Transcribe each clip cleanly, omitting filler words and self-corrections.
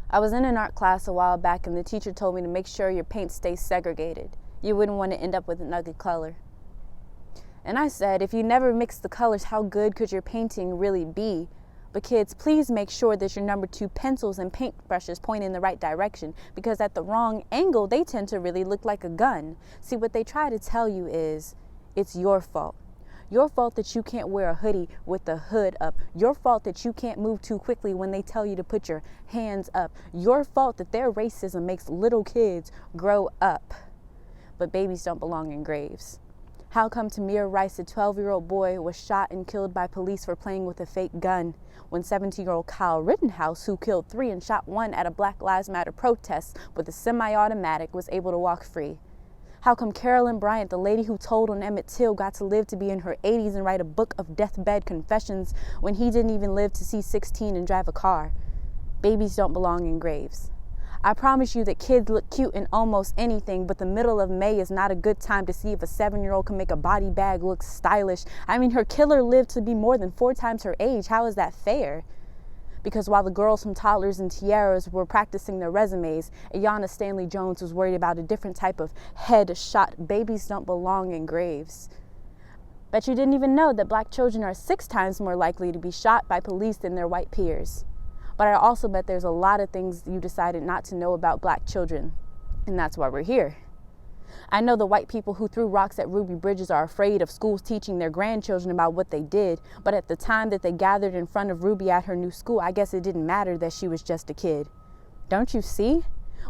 I was in an art class a while back and the teacher told me to make sure your paint stays segregated. You wouldn't want to end up with an ugly color. And I said, if you never mix the colors, how good could your painting really be? But kids, please make sure that your number 2 pencils and paintbrushes point in the right direction, because at the wrong angle, they tend to really look like a gun. See, what they try to tell you is, it's your fault. Your fault that you can't wear a hoodie with the hood up. Your fault that you can't move too quickly when they tell you to put your hands up. Your fault that their racism makes little kids grow up. But babies don't belong in graves. How come Tamir Rice, a 12-year-old boy, was shot and killed by police for playing with a fake gun, when 17-year-old Kyle Rittenhouse, who killed 3 and shot 1 at a Black Lives Matter protest with a semi-automatic, was able to walk free? How come Carolyn Bryant, the lady who told on Emmett Till, got to live to be in her 80s and write a book of deathbed confessions when he didn't even live to see 16 and drive a car? Babies don't belong in graves. I promise you that kids look cute in almost anything, but the middle of May is not a good time to see if a 7-year-old can make a body bag look stylish. I mean, her killer lived to be more than 4 times her age. How is that fair? Because while the girls from Toddlers and Tiaras were practicing their resumes, Ayanna Stanley Jones was worried about a different type of head-shot. Babies don't belong in graves. Bet you didn't even know that Black children are 6 times more likely to be shot by police than their white peers. But I also bet there's a lot of things you decided not to know about Black children, and that's why we're here. I know the white people who threw rocks at Ruby Bridges are afraid of schools teaching their grandchildren about what they did, but at the time that they gathered in front of Ruby at her new school, I guess it didn't matter that she was just a kid. Don't you see?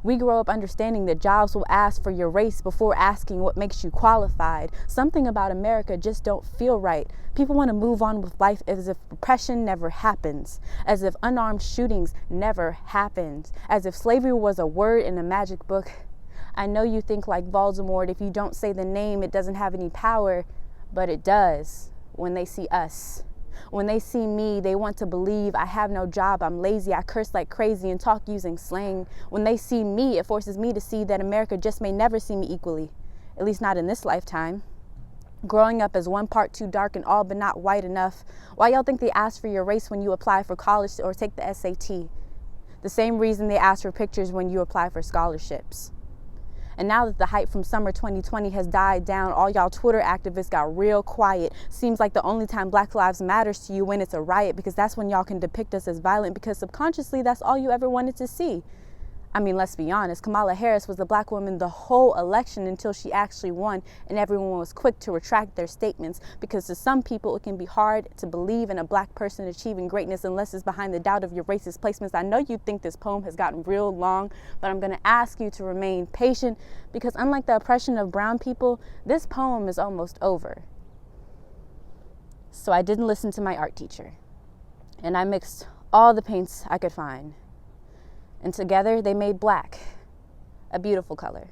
We grow up understanding that jobs will ask for your race before asking what makes you qualified. Something about America just don't feel right. People want to move on with life as if repression never happens, as if unarmed shootings never happened, as if slavery was a word in a magic book. I know you think like Voldemort, if you don't say the name, it doesn't have any power, but it does when they see us. When they see me, they want to believe I have no job, I'm lazy, I curse like crazy and talk using slang. When they see me, it forces me to see that America just may never see me equally, at least not in this lifetime. Growing up as one part too dark and all but not white enough, why y'all think they ask for your race when you apply for college or take the SAT? The same reason they ask for pictures when you apply for scholarships. And now that the hype from summer 2020 has died down, all y'all Twitter activists got real quiet. Seems like the only time Black Lives matters to you when it's a riot, because that's when y'all can depict us as violent, because subconsciously that's all you ever wanted to see. I mean, let's be honest, Kamala Harris was the Black woman the whole election until she actually won, and everyone was quick to retract their statements, because to some people it can be hard to believe in a Black person achieving greatness unless it's behind the doubt of your racist placements. I know you think this poem has gotten real long, but I'm going to ask you to remain patient, because unlike the oppression of brown people, this poem is almost over. So I didn't listen to my art teacher, and I mixed all the paints I could find. And together they made black, a beautiful color.